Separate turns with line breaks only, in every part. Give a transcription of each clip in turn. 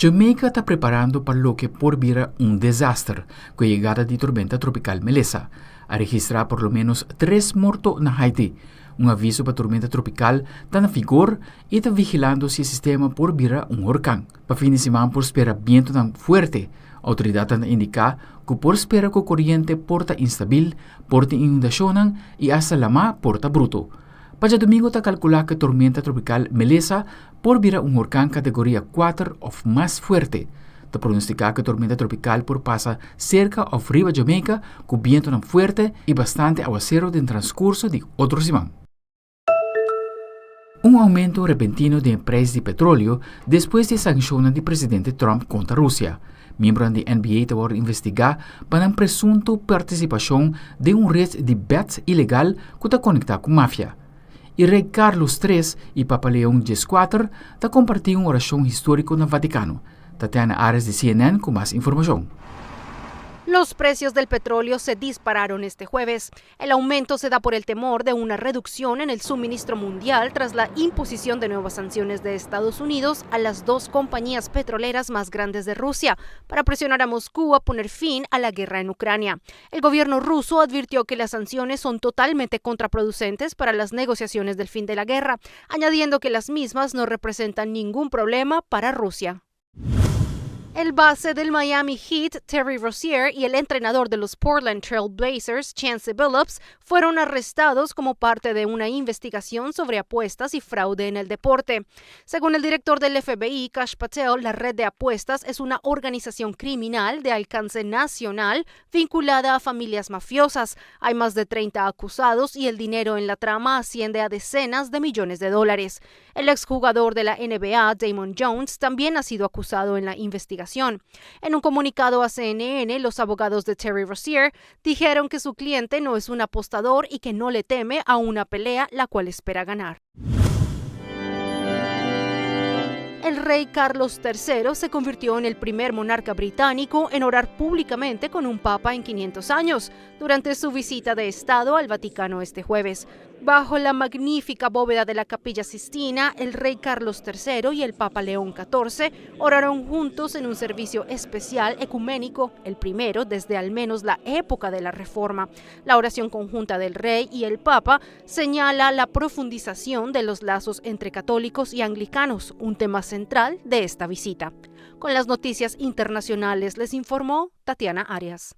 Jamaica está preparando para lo que por vir un desastre con la llegada de Tormenta Tropical Melissa, a registrar por lo menos 3 muertos en Haití. Un aviso para tormenta tropical está en vigor y está vigilando si el sistema por vir un huracán. Para fin de semana por espera bientonan fuerte. Autoridad indica que por espera que corriente porta instabil, porta inundacionan y hasta la mar porta bruto. Para domingo está calculado que tormenta tropical Melissa por vir un huracán categoría 4 o más fuerte. Está pronosticado que tormenta tropical por pasa cerca o riba Jamaica con viento fuerte y bastante awacero en transcurso de otro semana. Un aumento repentino del Prijs di Petrolio después de sancionnan del Presidente Trump contra Rusia. Miembros de NBA te investigar para una presunta participación de un red de bets ilegal que está conectada con mafia. Y rey Carlos III y Papa León XIV te compartieron una oración histórica en el Vaticano. Tatiana Arias de CNN con más información.
Los precios del petróleo se dispararon este jueves. El aumento se da por el temor de una reducción en el suministro mundial tras la imposición de nuevas sanciones de Estados Unidos a las 2 compañías petroleras más grandes de Rusia para presionar a Moscú a poner fin a la guerra en Ucrania. El gobierno ruso advirtió que las sanciones son totalmente contraproducentes para las negociaciones del fin de la guerra, añadiendo que las mismas no representan ningún problema para Rusia. El base del Miami Heat, Terry Rozier, y el entrenador de los Portland Trail Blazers, Chauncey Billups, fueron arrestados como parte de una investigación sobre apuestas y fraude en el deporte. Según el director del FBI, Kash Patel, la red de apuestas es una organización criminal de alcance nacional vinculada a familias mafiosas. Hay más de 30 acusados y el dinero en la trama asciende a decenas de millones de dólares. El exjugador de la NBA, Damon Jones, también ha sido acusado en la investigación. En un comunicado a CNN, los abogados de Terry Rozier dijeron que su cliente no es un apostador y que no le teme a una pelea la cual espera ganar. El rey Carlos III se convirtió en el primer monarca británico en orar públicamente con un papa en 500 años, durante su visita de Estado al Vaticano este jueves. Bajo la magnífica bóveda de la Capilla Sistina, el rey Carlos III y el Papa León XIV oraron juntos en un servicio especial ecuménico, el primero desde al menos la época de la Reforma. La oración conjunta del rey y el Papa señala la profundización de los lazos entre católicos y anglicanos, un tema central de esta visita. Con las noticias internacionales les informó Tatiana Arias.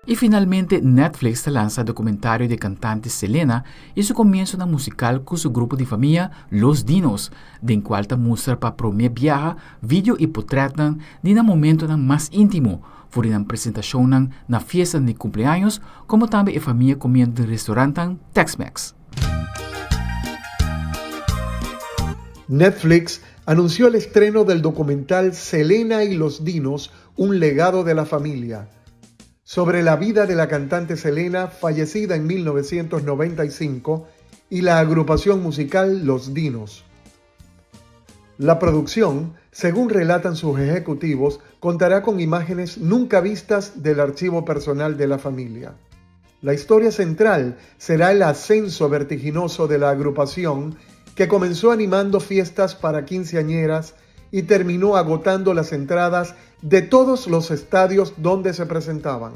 Y finalmente Netflix lanza el documentario de cantante Selena y su comienzo en musical con su grupo de familia Los Dinos, de en cual muestra para prometer viaja, vídeo y portretan de un momento más íntimo, por una presentación en la fiesta de cumpleaños, como también la familia comiendo en el restaurante Tex-Mex.
Netflix anunció el estreno del documental Selena y los Dinos, un legado de la familia, sobre la vida de la cantante Selena, fallecida en 1995, y la agrupación musical Los Dinos. La producción, según relatan sus ejecutivos, contará con imágenes nunca vistas del archivo personal de la familia. La historia central será el ascenso vertiginoso de la agrupación, que comenzó animando fiestas para quinceañeras y terminó agotando las entradas de todos los estadios donde se presentaban.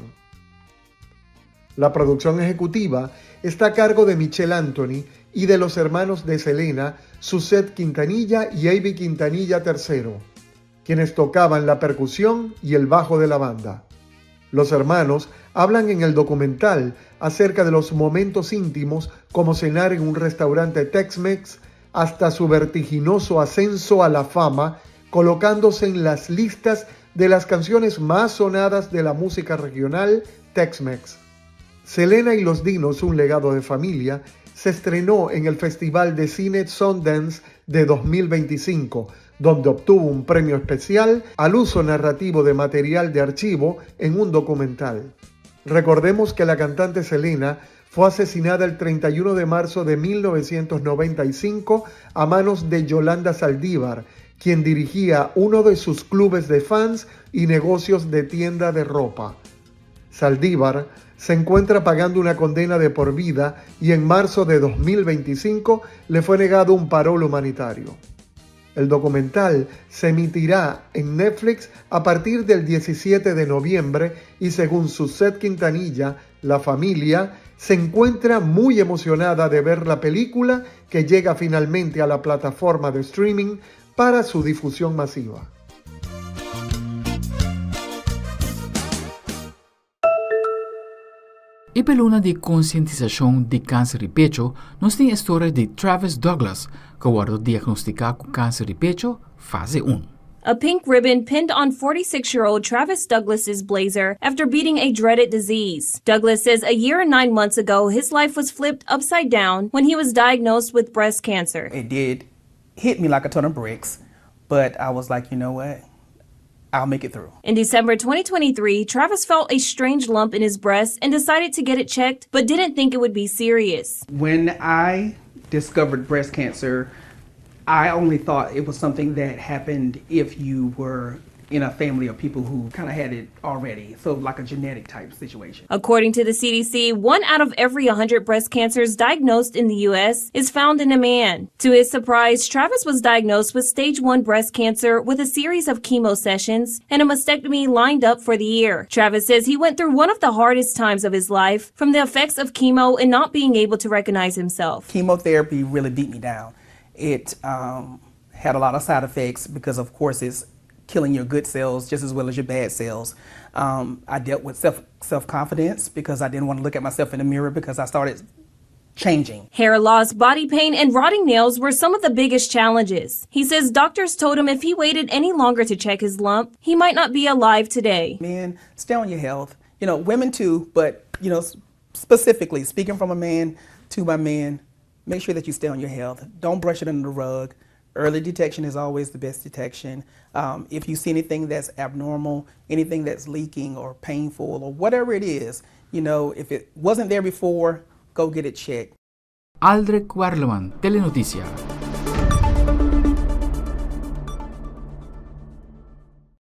La producción ejecutiva está a cargo de Michelle Anthony y de los hermanos de Selena, Suzette Quintanilla y Avi Quintanilla III, quienes tocaban la percusión y el bajo de la banda. Los hermanos hablan en el documental acerca de los momentos íntimos como cenar en un restaurante Tex-Mex hasta su vertiginoso ascenso a la fama, colocándose en las listas de las canciones más sonadas de la música regional Tex-Mex. Selena y los Dinos, un legado de familia, se estrenó en el Festival de Cine Sundance de 2025, donde obtuvo un premio especial al uso narrativo de material de archivo en un documental. Recordemos que la cantante Selena fue asesinada el 31 de marzo de 1995 a manos de Yolanda Saldívar, quien dirigía uno de sus clubes de fans y negocios de tienda de ropa. Saldívar se encuentra pagando una condena de por vida y en marzo de 2025 le fue negado un parol humanitario. El documental se emitirá en Netflix a partir del 17 de noviembre y según Suzette Quintanilla, la familia se encuentra muy emocionada de ver la película que llega finalmente a la plataforma de streaming para su difusión masiva.
E pela luna de conscientização de câncer de pecho, nós temos a história de Travis Douglas, que guardou diagnosticado com câncer de pecho fase 1.
A pink ribbon pinned on 46-year-old Travis Douglas's blazer after beating a dreaded disease. Douglas says a year and 9 months ago, his life was flipped upside down when he was diagnosed with breast cancer.
It did hit me like a ton of bricks, but I was like, you know what? I'll make it through.
In December 2023, Travis felt a strange lump in his breast and decided to get it checked, but didn't think it would be serious.
When I discovered breast cancer, I only thought it was something that happened if you were in a family of people who kind of had it already, so like a genetic type situation.
According to the CDC, 1 out of every 100 breast cancers diagnosed in the U.S. is found in a man. To his surprise, Travis was diagnosed with stage 1 breast cancer with a series of chemo sessions and a mastectomy lined up for the year. Travis says he went through one of the hardest times of his life from the effects of chemo and not being able to recognize himself.
Chemotherapy really beat me down. It had a lot of side effects because, of course, it's killing your good cells just as well as your bad cells. I dealt with self-confidence because I didn't want to look at myself in the mirror because I started changing.
Hair loss, body pain, and rotting nails were some of the biggest challenges. He says doctors told him if he waited any longer to check his lump, he might not be alive today.
Men, stay on your health. You know, women too, but, you know, specifically, speaking from a man to my man, make sure that you stay on your health. Don't brush it under the rug. Early detection is always the best detection. If you see anything that's abnormal, anything that's leaking or painful or whatever it is, you know, if it wasn't there before, go get it checked.
Aldric Werleman, Telenoticia.